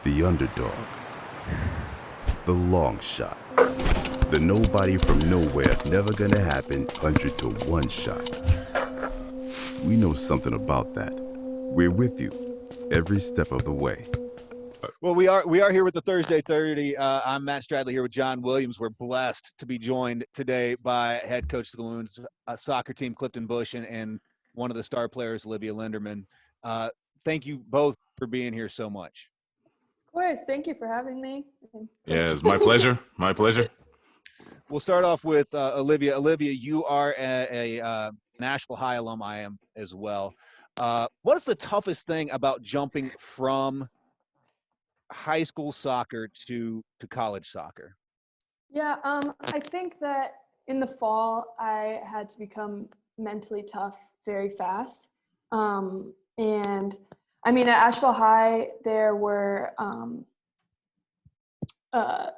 The underdog. The long shot. The nobody from nowhere, never gonna happen 100 to 1 shot. We know something about that. We're with you every step of the way. Well, we are here with the Thursday 30. I'm Matt Stradley here with John Williams. We're blessed to be joined today by head coach of the women's soccer team, Clifton and one of the star players, Olivia Lenderman. Thank you both for being here so much. Of course. Thank you for having me. Yeah, it's my pleasure. My pleasure. We'll start off with Olivia. Olivia, you are a Nashville High alum. I am as well. What is the toughest thing about jumping from high school soccer to college soccer? Yeah, I think that in the fall, I had to become mentally tough very fast. And I mean, at Asheville High, there were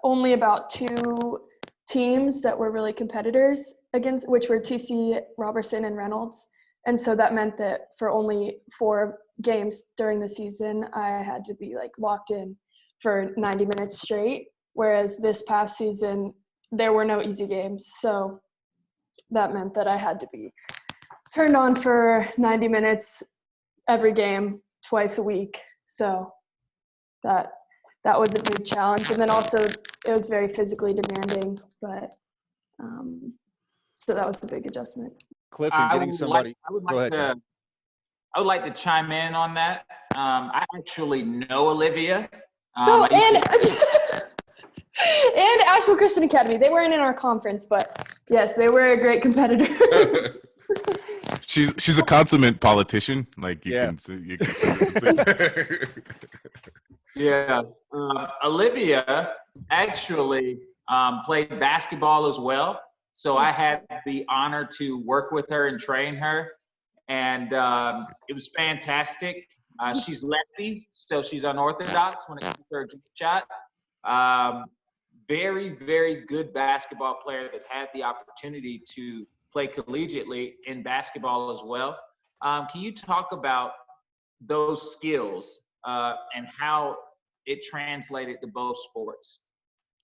only about 2 teams that were really competitors against, which were TC, Robertson, and Reynolds. And so that meant that for only 4 games during the season, I had to be like locked in for 90 minutes straight. Whereas this past season, there were no easy games. So that meant that I had to be turned on for 90 minutes every game, twice a week. So that was a big challenge. And then also it was very physically demanding, but so that was the big adjustment. Clifton, getting somebody. Go ahead, John. I would like to chime in on that. I actually know Olivia. And Asheville Christian Academy. They weren't in our conference, but yes, they were a great competitor. She's a consummate politician. Like you can see. Yeah. Olivia actually played basketball as well. So I had the honor to work with her and train her. And it was fantastic. She's lefty, so she's unorthodox when it comes to her shot. Very, very good basketball player that had the opportunity to play collegiately in basketball as well. Can you talk about those skills and how it translated to both sports?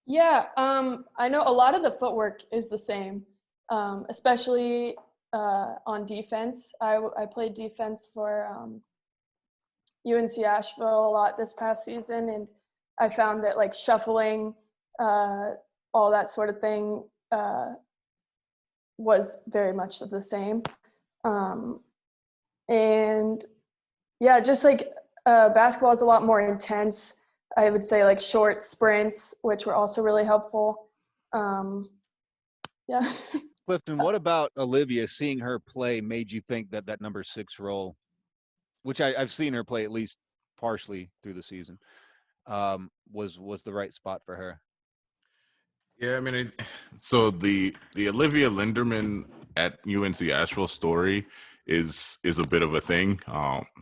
Yeah, I know a lot of the footwork is the same, especially on defense. I played defense for UNC Asheville a lot this past season, and I found that like shuffling, all that sort of thing was very much the same. And yeah, just like basketball is a lot more intense. I would say like short sprints, which were also really helpful. Yeah. Clifton, what about Olivia, seeing her play made you think that that number 6 role, which I've seen her play at least partially through the season, was the right spot for her? Yeah, I mean, so the Olivia Lenderman at UNC Asheville story is a bit of a thing.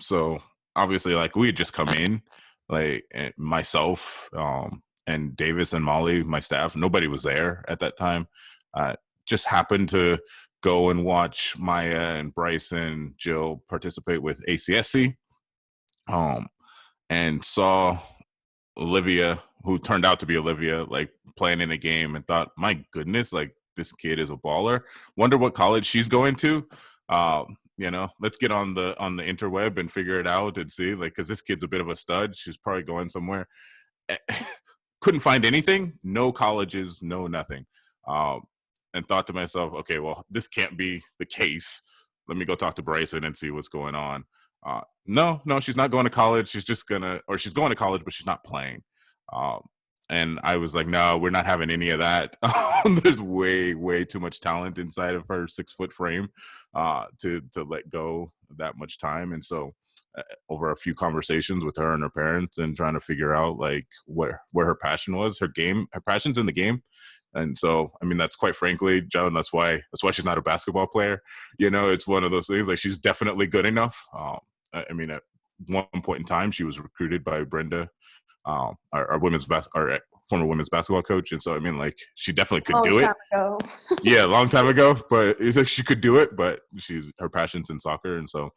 So obviously, like we had just come in, like myself and Davis and Molly, my staff, nobody was there at that time. Just happened to go and watch Maya and Bryson, Jill participate with ACSC, and saw Olivia, who turned out to be Olivia, like playing in a game, and thought, my goodness, like this kid is a baller. Wonder what college she's going to. Let's get on the interweb and figure it out and see, like, because this kid's a bit of a stud. She's probably going somewhere. Couldn't find anything, no colleges, no nothing. And thought to myself, okay, well, this can't be the case. Let me go talk to Bryson and see what's going on. No, she's not going to college. She's going to college, but she's not playing. And I was like, no, we're not having any of that. There's way, way too much talent inside of her 6-foot frame to let go that much time. And so over a few conversations with her and her parents and trying to figure out like where her passion was, her passion's in the game. And so, I mean, that's quite frankly, John, that's why she's not a basketball player. You know, it's one of those things, like she's definitely good enough. I mean, at one point in time, she was recruited by Brenda, our former women's basketball coach. And so, I mean, like she definitely could do it. Yeah, a long time ago, but it's like she could do it, but her passion's in soccer. And so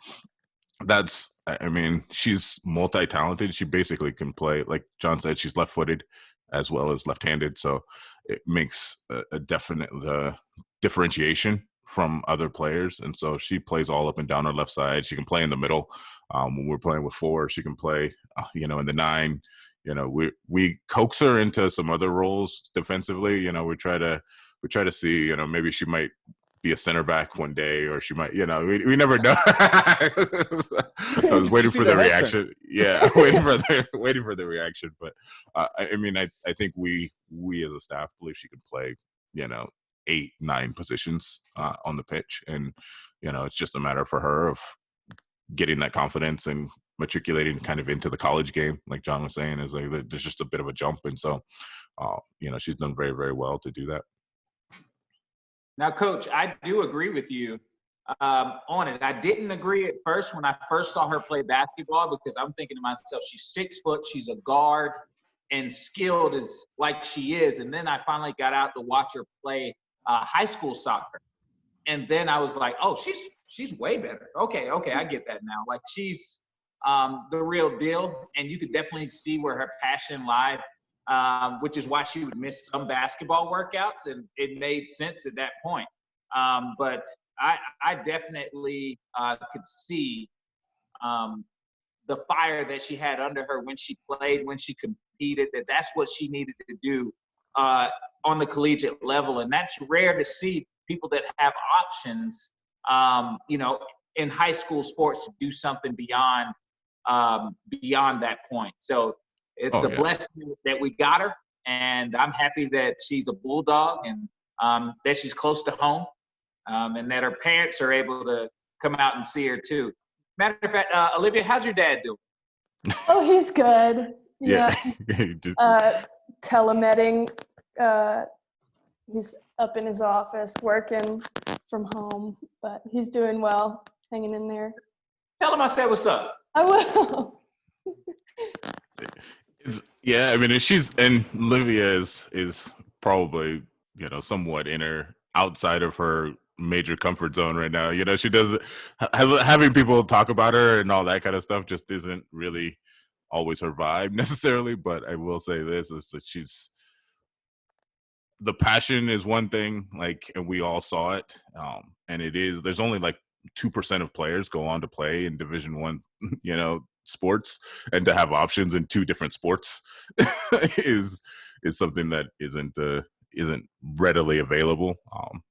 I mean, she's multi-talented. She basically can play, like John said, she's left-footed as well as left-handed. So it makes a definite differentiation from other players. And so she plays all up and down her left side. She can play in the middle. When we're playing with 4, she can play, in the 9. We coax her into some other roles defensively. We try to see, maybe she might be a center back one day, or she might, we never know. I was waiting for the reaction. Yeah, waiting for the reaction. But I mean, I think we as a staff believe she can play, 8, 9 positions on the pitch, and it's just a matter for her of getting that confidence and matriculating kind of into the college game. Like John was saying, is like there's just a bit of a jump, and so she's done very, very well to do that. Now, Coach, I do agree with you on it. I didn't agree at first when I first saw her play basketball, because I'm thinking to myself, she's 6 foot, she's a guard, and skilled as like she is. And then I finally got out to watch her play high school soccer, and then I was like, oh, she's way better. Okay, I get that now. Like, she's the real deal, and you could definitely see where her passion lied. Which is why she would miss some basketball workouts, and it made sense at that point. But I definitely could see the fire that she had under her when she played, when she competed, that's what she needed to do on the collegiate level. And that's rare to see people that have options, in high school sports to do something beyond that point. So it's a blessing that we got her, and I'm happy that she's a Bulldog, and that she's close to home, and that her parents are able to come out and see her too. Matter of fact, Olivia, how's your dad doing? Oh, he's good. Yeah. Telemedding. He's up in his office working from home, but he's doing well, hanging in there. Tell him I said what's up. I will. I mean, and Olivia is probably, somewhat outside of her major comfort zone right now. She doesn't, having people talk about her and all that kind of stuff just isn't really always her vibe necessarily. But I will say this, is that the passion is one thing, like, and we all saw it. And there's only like 2% of players go on to play in Division I, sports, and to have options in 2 different sports is something that isn't readily available.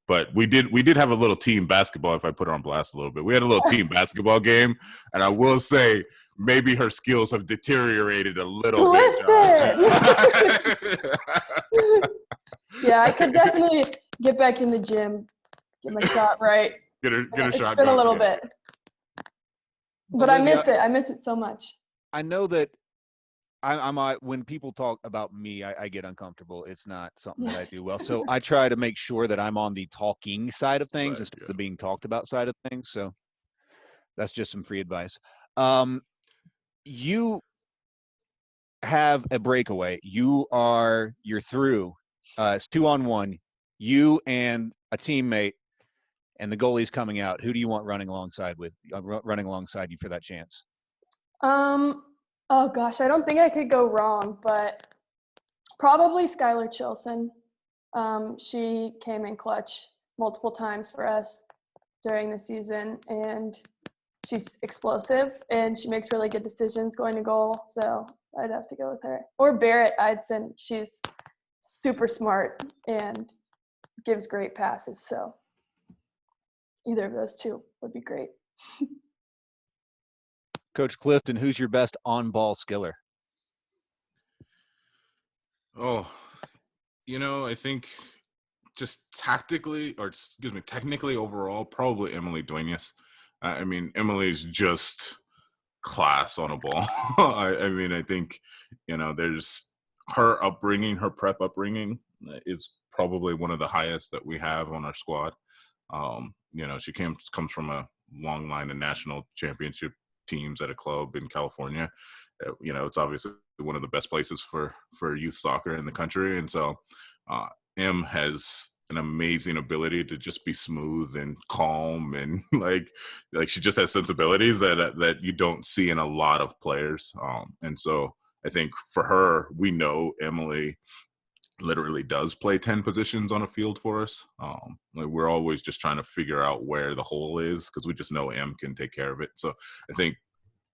But we did have a little team basketball, if I put her on blast a little bit. We had a little team basketball game, and I will say maybe her skills have deteriorated a little bit. Yeah, I could definitely get back in the gym, get my shot right. Get a shot. It's been a little bit. But Olivia, I miss it so much. I know that I'm when people talk about me, I get uncomfortable. It's not something that I do well. So I try to make sure that I'm on the talking side of things instead of the being talked about side of things. So that's just some free advice. You have a breakaway. You're through. It's 2-on-1. You and a teammate, and the goalie's coming out. Who do you want running alongside you for that chance? Oh gosh, I don't think I could go wrong, but probably Skylar Chilson. She came in clutch multiple times for us during the season, and she's explosive, and she makes really good decisions going to goal, so I'd have to go with her. Or Barrett Eidson. She's super smart and gives great passes, so either of those 2 would be great. Coach Clifton, who's your best on-ball skiller? Oh, I think just technically overall, probably Emily Duenas. I mean, Emily's just class on a ball. I mean, I think, there's her prep upbringing is probably one of the highest that we have on our squad. She comes from a long line of national championship teams at a club in California. It's obviously one of the best places for youth soccer in the country. And so Em has an amazing ability to just be smooth and calm, and like she just has sensibilities that you don't see in a lot of players. And so I think for her, we know Emily literally does play 10 positions on a field for us. Like we're always just trying to figure out where the hole is, because we just know Em can take care of it. So I think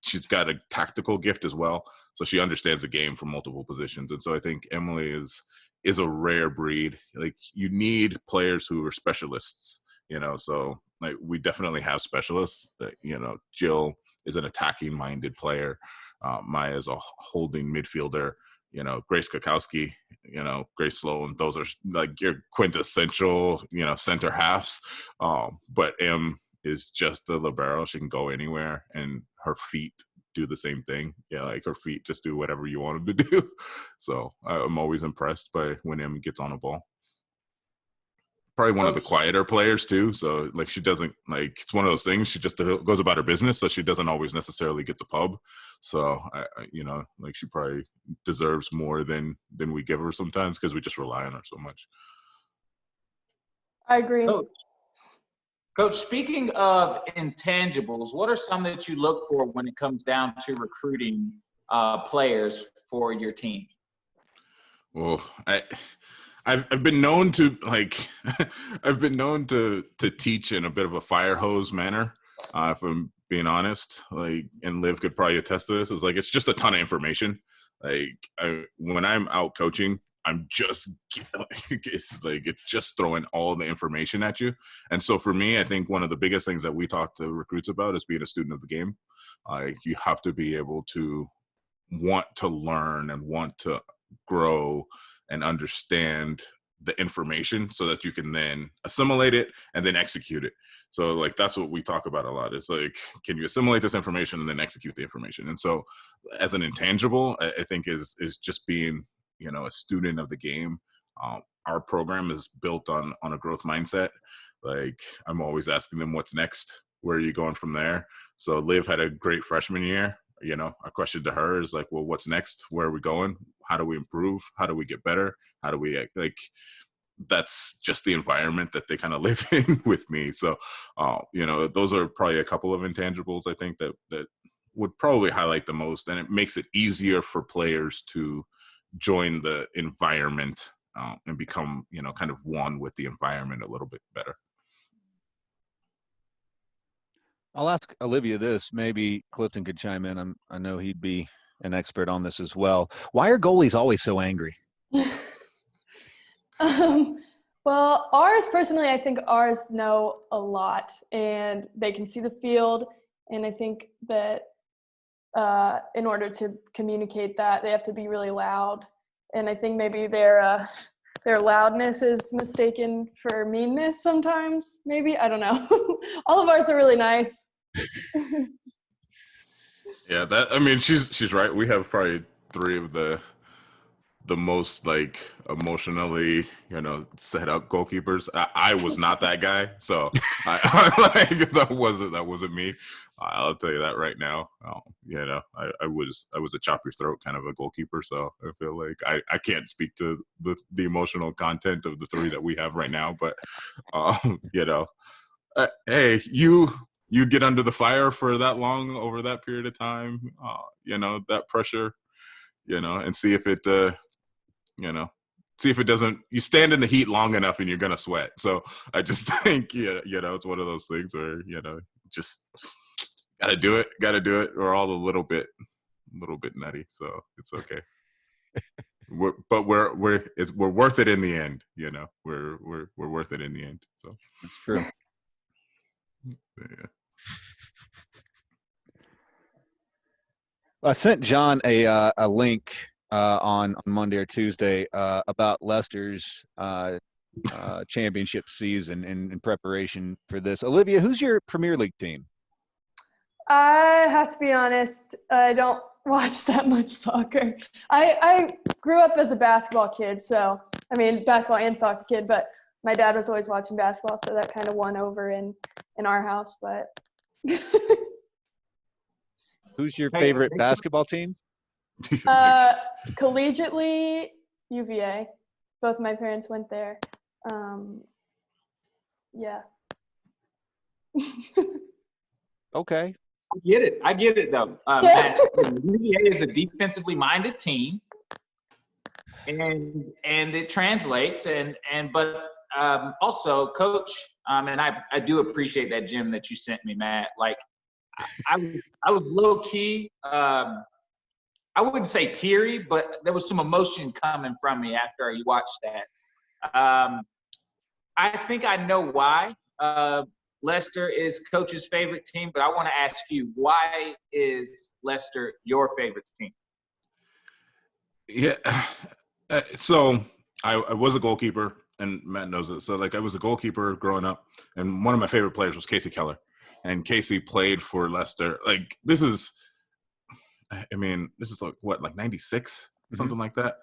she's got a tactical gift as well, so she understands the game from multiple positions. And so I think Emily is a rare breed. Like you need players who are specialists, so like we definitely have specialists that, Jill is an attacking minded player. Maya is a holding midfielder. Grace Kakowski, Grace Sloan, those are like your quintessential, center halves. But Em is just a libero. She can go anywhere, and her feet do the same thing. Yeah, like her feet just do whatever you want them to do. So I'm always impressed by when Em gets on a ball. Probably one of the quieter players too. So like she doesn't, like, it's one of those things. She just goes about her business, so she doesn't always necessarily get the pub. So I like she probably deserves more than we give her sometimes, because we just rely on her so much. I agree. Coach, speaking of intangibles, what are some that you look for when it comes down to recruiting players for your team? Well, I've been known to I've been known to teach in a bit of a fire hose manner, if I'm being honest. Like, and Liv could probably attest to this. It's just a ton of information. Like when I'm out coaching, I'm just it's just throwing all the information at you. And so for me, I think one of the biggest things that we talk to recruits about is being a student of the game. You have to be able to want to learn and want to grow and understand the information, so that you can then assimilate it and then execute it. So like that's what we talk about a lot. It's like, can you assimilate this information and then execute the information? And so as an intangible, I think is just being, a student of the game. Our program is built on a growth mindset. Like I'm always asking them, what's next? Where are you going from there? So Liv had a great freshman year. Our question to her is like, well, what's next? Where are we going? How do we improve? How do we get better? How do we that's just the environment that they kind of live in with me. So, those are probably a couple of intangibles I think that would probably highlight the most. And it makes it easier for players to join the environment and become, kind of one with the environment a little bit better. I'll ask Olivia this. Maybe Clifton could chime in. I know he'd be an expert on this as well. Why are goalies always so angry? Well, ours personally, I think ours know a lot, and they can see the field. And I think that in order to communicate that, they have to be really loud. And I think maybe their loudness is mistaken for meanness sometimes. Maybe, I don't know. All of ours are really nice. Yeah, she's right. We have probably three of the most like emotionally, set up goalkeepers. I was not that guy, so that wasn't me. I'll tell you that right now. I was a chop your throat kind of a goalkeeper, so I feel like I can't speak to the emotional content of the three that we have right now. But hey, you get under the fire for that long over that period of time, that pressure, and see if it see if it doesn't, you stand in the heat long enough and you're going to sweat. So I just think, it's one of those things where, just got to do it. We're all a little bit nutty. So it's okay. We're worth it in the end. We're worth it in the end. So that's true. Yeah. I sent John a link on Monday or Tuesday about Leicester's championship season in preparation for this. Olivia, who's your Premier League team? I have to be honest, I don't watch that much soccer. I grew up as a basketball kid, so basketball and soccer kid, but my dad was always watching basketball, so that kind of won over in our house. But who's your favorite basketball team? Collegiately, UVA. Both my parents went there. Yeah. Okay. I get it though. Matt, UVA is a defensively minded team, and it translates. But also, Coach, and I do appreciate that gym that you sent me, Matt. Like, I was low key. I wouldn't say teary, but there was some emotion coming from me after you watched that. I think I know why. Leicester is Coach's favorite team, but I want to ask you, why is Leicester your favorite team? Yeah. So I was a goalkeeper, and Matt knows it. So, like, I was a goalkeeper growing up, and one of my favorite players was Casey Keller. And Casey played for Leicester. Like, this is like 96, something like that.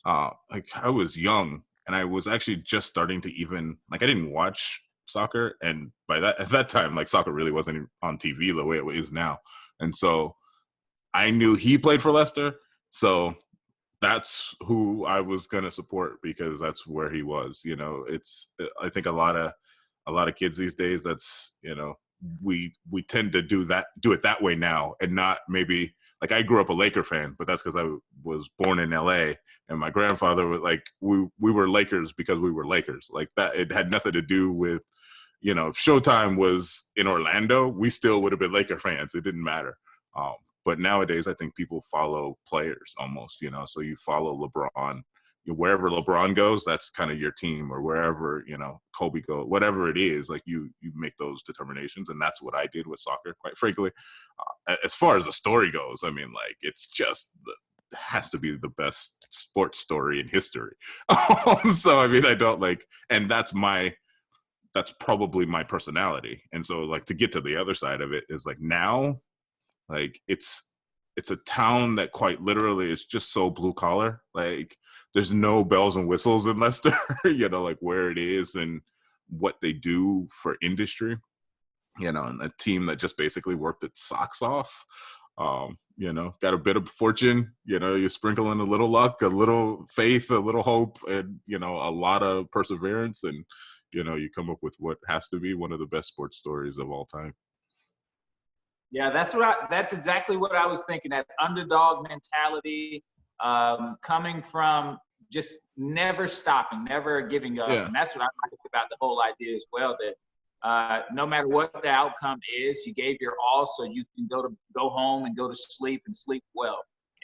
Like, I was young, and I was actually just starting to even, like, I didn't watch soccer, and at that time, like, soccer really wasn't on TV the way it is now. And so I knew he played for Leicester, so that's who I was gonna support because that's where he was. I think a lot of kids these days, that's, we tend to do it that way now, and not maybe, like, I grew up a Laker fan, but that's because I was born in LA, and my grandfather was like, we were Lakers because we were Lakers. Like, that, it had nothing to do with, if Showtime was in Orlando, we still would have been Laker fans. It didn't matter. But nowadays, I think people follow players almost, so you follow LeBron. Wherever LeBron goes, that's kind of your team, or wherever, Kobe goes, whatever it is, like, you make those determinations. And that's what I did with soccer, quite frankly. As far as the story goes, I mean, like, it's just it has to be the best sports story in history. So, I mean, I don't and that's probably my personality. And so, like, to get to the other side of it is, like, now, like, it's a town that quite literally is just so blue collar. Like, there's no bells and whistles in Leicester, like, where it is and what they do for industry, and a team that just basically worked its socks off. Got a bit of fortune, you sprinkle in a little luck, a little faith, a little hope, and, a lot of perseverance. And, you come up with what has to be one of the best sports stories of all time. Yeah, that's exactly what I was thinking. That underdog mentality, coming from just never stopping, never giving up. Yeah. And that's what I like about the whole idea as well, that no matter what the outcome is, you gave your all so you can go home and go to sleep and sleep well.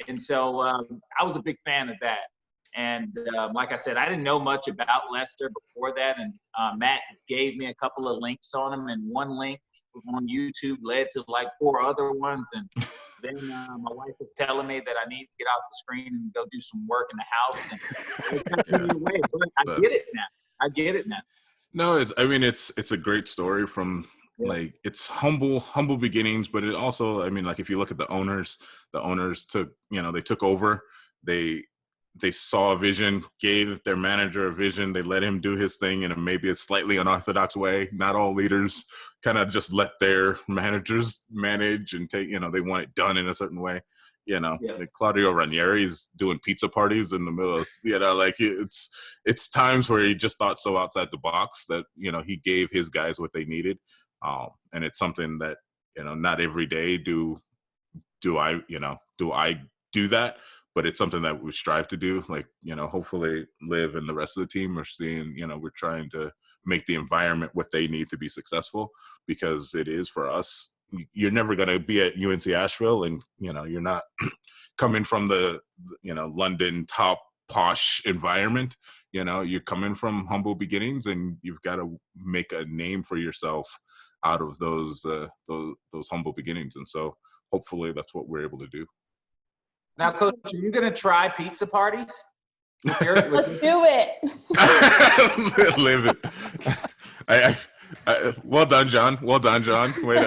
And so I was a big fan of that. And like I said, I didn't know much about Leicester before that. And Matt gave me a couple of links on them, and one link on YouTube led to like 4 other ones. And then my wife was telling me that I need to get off the screen and go do some work in the house. And it kept me away. But I get it now. No, it's a great story from, like, it's humble beginnings, but it also, I mean, like, if you look at the owners took, they took over, they saw a vision, gave their manager a vision. They let him do his thing in maybe a slightly unorthodox way. Not all leaders kind of just let their managers manage and take, they want it done in a certain way. Like Claudio Ranieri's doing pizza parties in the middle of, like, it's times where he just thought so outside the box that, he gave his guys what they needed. And it's something that, not every day do I do that. But it's something that we strive to do. Like, hopefully Liv and the rest of the team are seeing, we're trying to make the environment what they need to be successful, because it is for us. You're never going to be at UNC Asheville and, you're not coming from the London top posh environment. You're coming from humble beginnings, and you've got to make a name for yourself out of those humble beginnings. And so hopefully that's what we're able to do. Now, Coach, are you going to try pizza parties? Let's do it. Live it. Well done, John. Well done, John. Wait.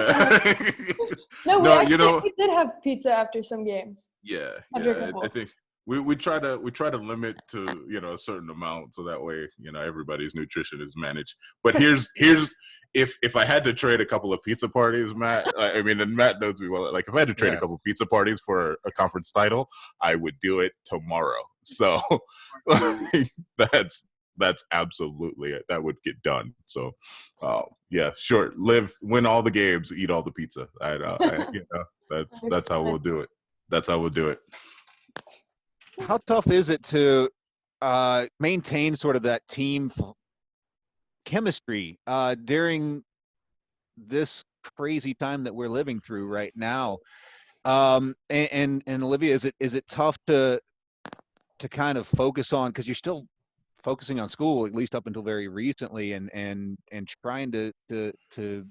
We did have pizza after some games. Yeah. I think we try to limit to a certain amount, so that way everybody's nutrition is managed. But here's if I had to trade a couple of pizza parties, Matt, and Matt knows me well. Like, if I had to trade a couple of pizza parties for a conference title, I would do it tomorrow. So that's that's absolutely it. That would get done. So, yeah, sure. Win all the games, eat all the pizza. That's how we'll do it. That's how we'll do it. How tough is it to maintain sort of that team chemistry during this crazy time that we're living through right now? And Olivia, is it tough to kind of focus on, because you're still focusing on school, at least up until very recently, and trying to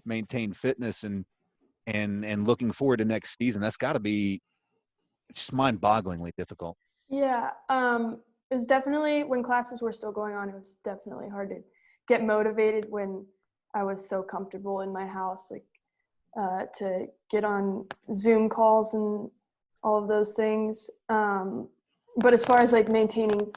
maintain fitness and looking forward to next season? That's got to be just mind-bogglingly difficult. Yeah, it was definitely, when classes were still going on, it was definitely hard to get motivated when I was so comfortable in my house, like to get on Zoom calls and all of those things. But as far as like maintaining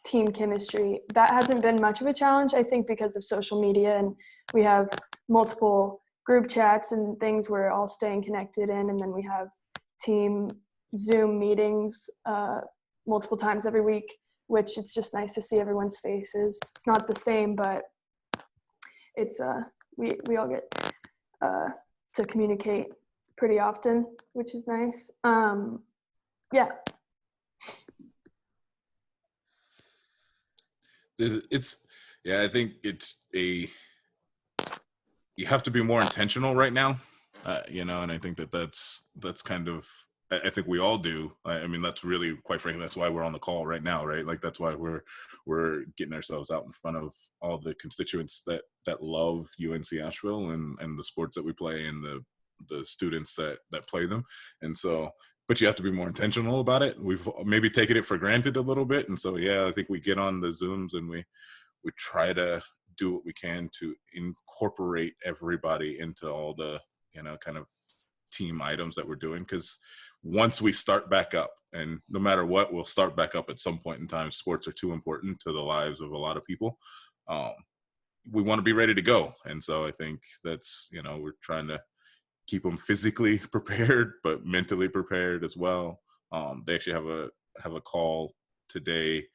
team chemistry, that hasn't been much of a challenge, I think, because of social media, and we have multiple group chats and things we're all staying connected in, and then we have team Zoom meetings multiple times every week, which it's just nice to see everyone's faces. It's not the same, but it's we all get to communicate pretty often, which is nice. Yeah. I think you have to be more intentional right now, and I think that's kind of, I think we all do. I mean, that's really, quite frankly, that's why we're on the call right now, right? Like, that's why we're getting ourselves out in front of all the constituents that love UNC Asheville and the sports that we play and the students that play them. And so, but you have to be more intentional about it. We've maybe taken it for granted a little bit. And so, yeah, I think we get on the Zooms and we try to do what we can to incorporate everybody into all the, kind of team items that we're doing. Because once we start back up, and no matter what, we'll start back up at some point in time. Sports are too important to the lives of a lot of people. We want to be ready to go. And so I think that's, we're trying to keep them physically prepared, but mentally prepared as well. They actually have a call today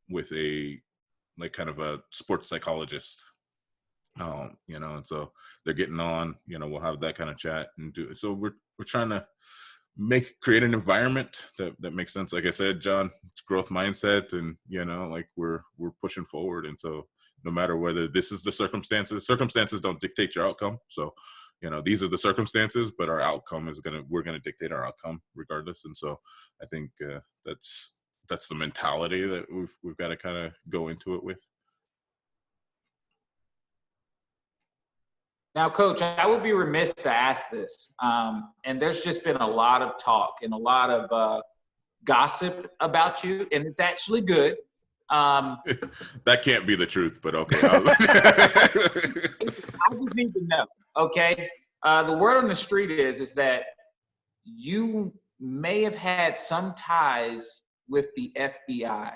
with a, like, kind of a sports psychologist, and so they're getting on, we'll have that kind of chat and do it. So we're trying to create an environment that makes sense. Like I said, John, it's growth mindset, and, like we're pushing forward. And so no matter whether this is the circumstances don't dictate your outcome. So, these are the circumstances, but our outcome we're going to dictate our outcome regardless. And so I think that's the mentality that we've got to kind of go into it with. Now, Coach, I would be remiss to ask this. And there's just been a lot of talk and a lot of gossip about you, and it's actually good. That can't be the truth, but okay. I just need to know, okay? The word on the street is that you may have had some ties with the FBI.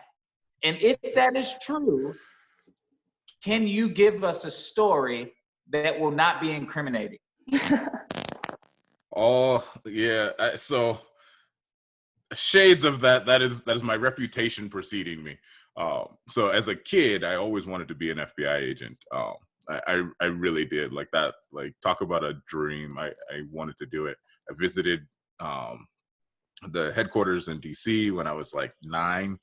And if that is true, can you give us a story that will not be incriminating? Oh, yeah. So shades of that is my reputation preceding me. So as a kid, I always wanted to be an FBI agent. I really did. Like that, like, talk about a dream. I wanted to do it. I visited the headquarters in DC when I was like 9,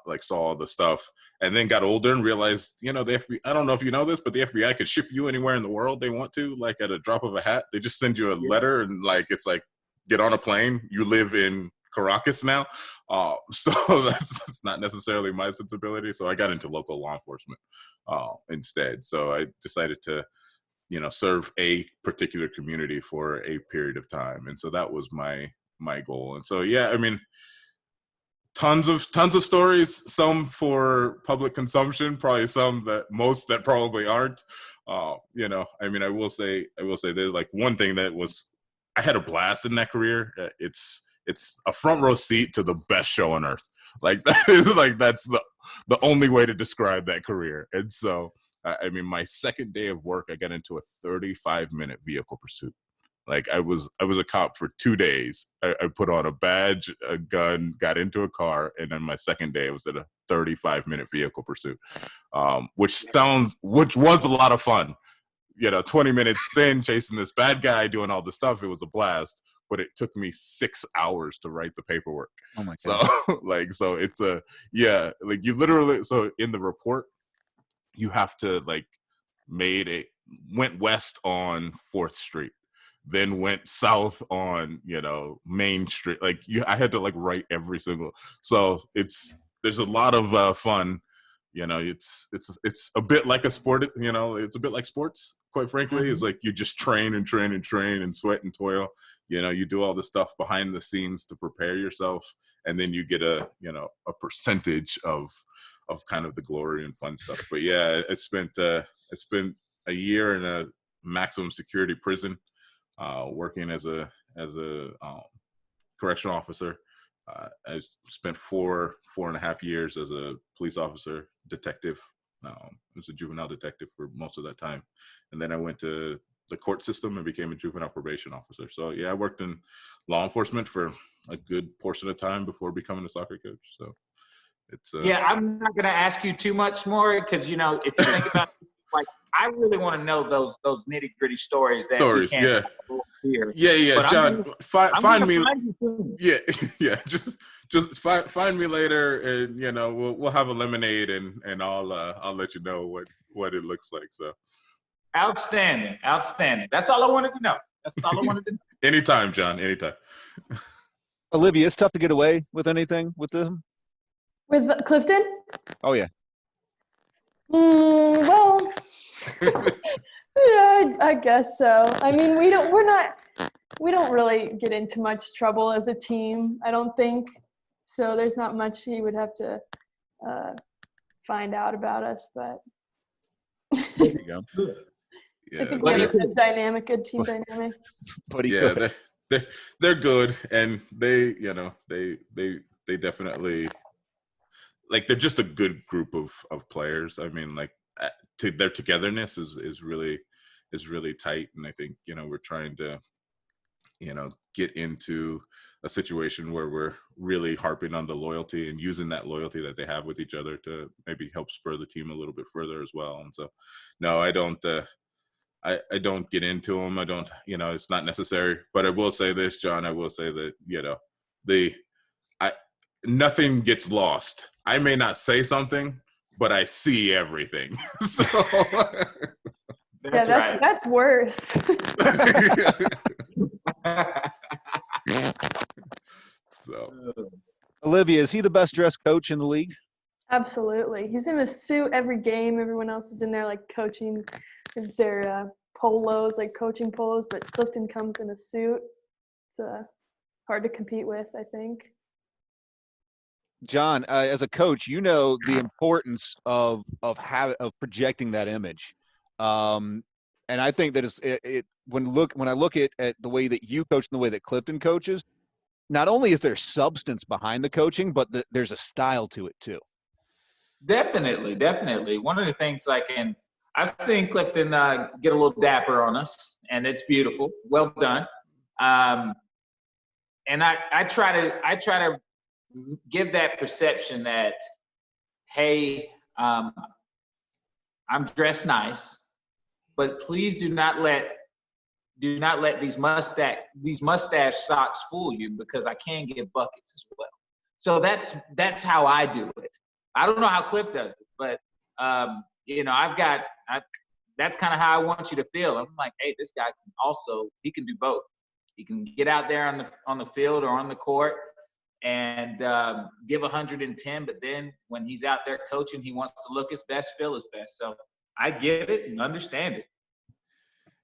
like saw all the stuff, and then got older and realized, the FBI, I don't know if you know this, but the FBI could ship you anywhere in the world they want to, like at a drop of a hat. They just send you a letter, and like, it's like, get on a plane. You live in Caracas now. So that's not necessarily my sensibility. So I got into local law enforcement instead. So I decided to, serve a particular community for a period of time. And so that was my goal. And so, yeah, I mean, tons of stories, some for public consumption, probably some that probably aren't. I mean, I will say there's like one thing that was, I had a blast in that career. It's a front row seat to the best show on earth. Like, that is like, that's the only way to describe that career. And so, I mean, my second day of work, I got into a 35-minute vehicle pursuit. Like I was a cop for 2 days. I put on a badge, a gun, got into a car, and then my second day I was at a 35-minute vehicle pursuit, which was a lot of fun. 20 minutes in, chasing this bad guy, doing all the stuff. It was a blast, but it took me 6 hours to write the paperwork. Oh my So God. so it's you literally, so in the report, you have to went west on 4th Street, then went south on, Main Street. I had to write every single, so there's a lot of fun. It's a bit like a sport, it's a bit like sports, quite frankly. Mm-hmm. It's like you just train and train and train and sweat and toil. You do all the stuff behind the scenes to prepare yourself, and then you get a percentage of kind of the glory and fun stuff. But yeah, I spent a year in a maximum security prison, working as a correctional officer. I spent 4.5 years as a police officer, detective. I was a juvenile detective for most of that time, and then I went to the court system and became a juvenile probation officer. So yeah, I worked in law enforcement for a good portion of time before becoming a soccer coach. So it's yeah, I'm not going to ask you too much more because if you think about I really want to know those nitty gritty stories that we can't hear. Yeah, but John, find me. Yeah, just find me later, and we'll have a lemonade, and I'll let you know what it looks like. So outstanding. That's all I wanted to know. Anytime, John. Anytime. Olivia, it's tough to get away with anything with them. With Clifton? Oh yeah. Well, yeah, I guess so. I mean, we don't really get into much trouble as a team, I don't think. So there's not much he would have to find out about us, but There you go. Yeah, I think we have a good dynamic, good team dynamic. Yeah, they're good, and they definitely they're just a good group of players. I mean, their togetherness is really tight, and I think we're trying to get into a situation where we're really harping on the loyalty and using that loyalty that they have with each other to maybe help spur the team a little bit further as well. And so, no, I don't get into them. I don't, it's not necessary. But I will say this, John. I will say that nothing gets lost. I may not say something, but I see everything. So that's worse. So, Olivia, is he the best dressed coach in the league? Absolutely. He's in a suit every game. Everyone else is in there coaching their polos, coaching polos, but Clifton comes in a suit. It's hard to compete with, I think. John, as a coach, the importance of projecting that image, and I think that when I look at the way that you coach and the way that Clifton coaches, not only is there substance behind the coaching, but there's a style to it too. Definitely. One of the things and I've seen Clifton get a little dapper on us, and it's beautiful. Well done. And I try to give that perception that, hey, I'm dressed nice, but please do not let these mustache socks fool you, because I can get buckets as well. So that's how I do it. I don't know how Clif does it, but that's kind of how I want you to feel. I'm like, hey, this guy he can do both. He can get out there on the field or on the court and give 110, but then when he's out there coaching, he wants to look his best, feel his best. So I get it and understand it.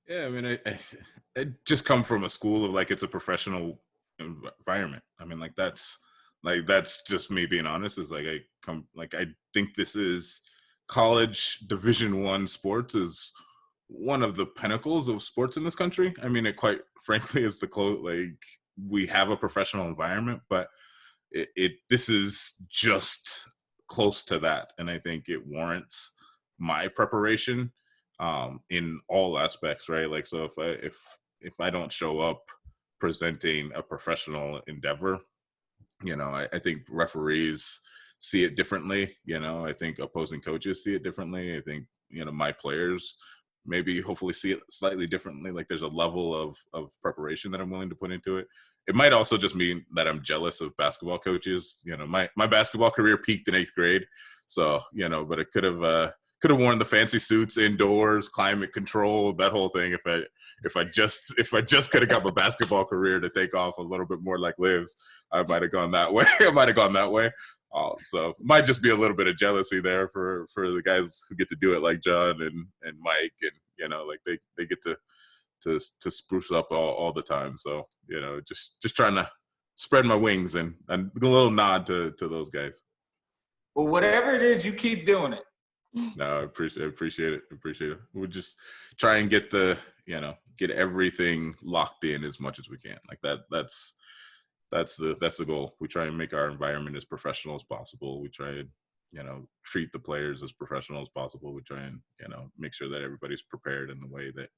Yeah, I mean, I just come from a school of it's a professional environment. I mean, that's just me being honest. Is I think this is college Division I sports is one of the pinnacles of sports in this country. I mean, it quite frankly is we have a professional environment, but this is just close to that, and I think it warrants my preparation in all aspects, right? So if if I don't show up presenting a professional endeavor, I think referees see it differently. I think opposing coaches see it differently. I think, my players maybe hopefully see it slightly differently. Like there's a level of preparation that I'm willing to put into it. It might also just mean that I'm jealous of basketball coaches. My basketball career peaked in 8th grade. So, but it could have worn the fancy suits indoors, climate control, that whole thing. If I just could have got my basketball career to take off a little bit more like Liv's, I might have gone that way. So might just be a little bit of jealousy there for the guys who get to do it, like John and Mike, and like they get to spruce up all the time. So just trying to spread my wings and a little nod to those guys. Well, whatever it is, you keep doing it. No, I appreciate it. We'll just try and get get everything locked in as much as we can. Like that's the goal. We try and make our environment as professional as possible. We try and, treat the players as professional as possible. We try and, make sure that everybody's prepared in the way that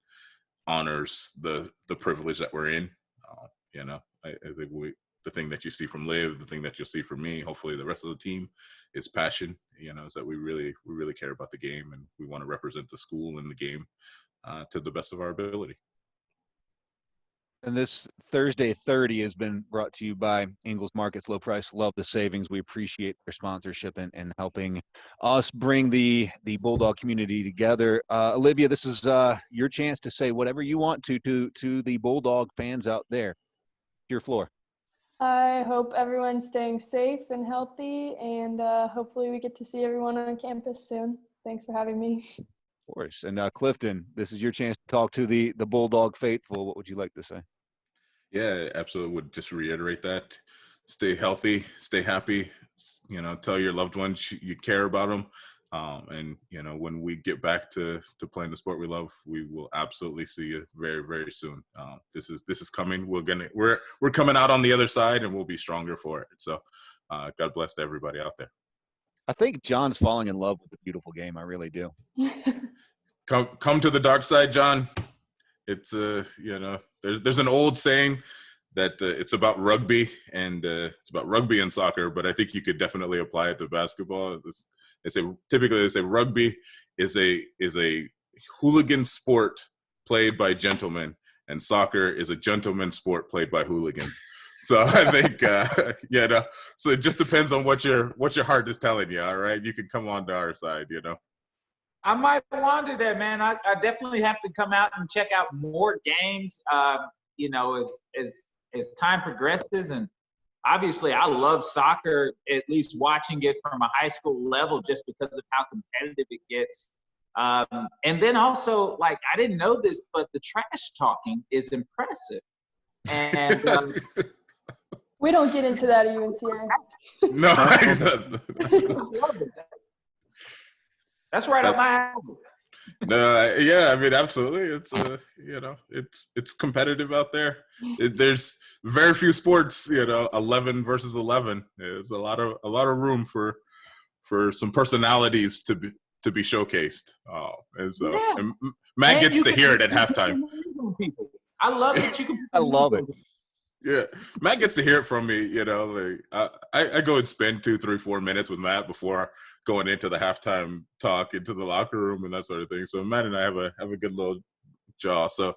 honors the privilege that we're in. I think the thing that you see from Liv, the thing that you'll see from me, hopefully the rest of the team, is passion. Is that we really care about the game, and we want to represent the school and the game to the best of our ability. And this Thursday 30 has been brought to you by Ingles Markets Low Price. Love the savings. We appreciate their sponsorship and helping us bring the Bulldog community together. Olivia, this is your chance to say whatever you want to the Bulldog fans out there. Your floor. I hope everyone's staying safe and healthy, and hopefully we get to see everyone on campus soon. Thanks for having me. Of course. And Clifton, this is your chance to talk to the Bulldog faithful. What would you like to say? Yeah, absolutely. Would just reiterate that. Stay healthy, stay happy. Tell your loved ones you care about them. And when we get back to playing the sport we love, we will absolutely see you very, very soon. This is coming. We're coming out on the other side, and we'll be stronger for it. So, God bless to everybody out there. I think John's falling in love with the beautiful game. I really do. Come to the dark side, John. It's there's an old saying that it's about rugby and it's about rugby and soccer, but I think you could definitely apply it to basketball. Typically they say rugby is a hooligan sport played by gentlemen, and soccer is a gentleman sport played by hooligans. So I think so it just depends on what your heart is telling you. All right, you can come on to our side. I might want to do that, man. I definitely have to come out and check out more games, as time progresses. And obviously I love soccer, at least watching it from a high school level, just because of how competitive it gets. And then also, like, I didn't know this, but the trash talking is impressive. And we don't get into that at UNCA. No. That's right up my alley. No, yeah, I mean, absolutely. It's it's competitive out there. There's very few sports, 11 versus 11. There's a lot of room for some personalities to be showcased. And so and Matt gets to hear it at halftime. I love that you can. I love it. Yeah, Matt gets to hear it from me. I go and spend 2, 3, 4 minutes with Matt before going into the halftime talk, into the locker room, and that sort of thing. So Matt and I have a good little jaw. So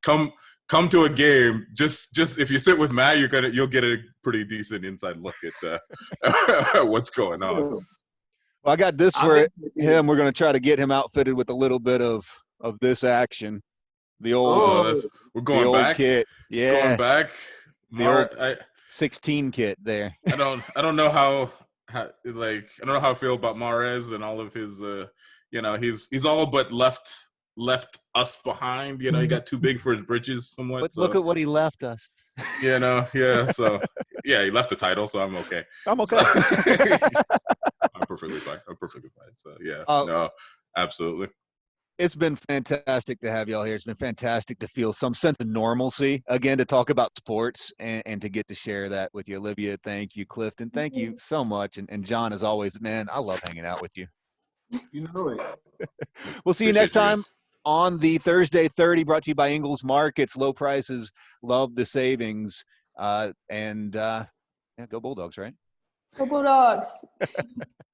come to a game. Just if you sit with Matt, you'll get a pretty decent inside look at what's going on. Well, I got this for him. We're going to try to get him outfitted with a little bit of this action. The old, we're going the back. Old kit, yeah, going back. The old 16 kit there. I don't know how I don't know how I feel about Mahrez and all of his. He's all but left us behind. He got too big for his britches somewhat. But look at what he left us. Yeah. So yeah, he left the title, so I'm okay. I'm okay. I'm perfectly fine. So yeah, no, absolutely. It's been fantastic to have y'all here. It's been fantastic to feel some sense of normalcy again, to talk about sports and to get to share that with you. Olivia, thank you. Clifton, thank you so much. And John, as always, man, I love hanging out with you. You know it. We'll see you next time on the Thursday 30, brought to you by Ingles Markets. Low prices, love the savings. Yeah, go Bulldogs, right? Go Bulldogs.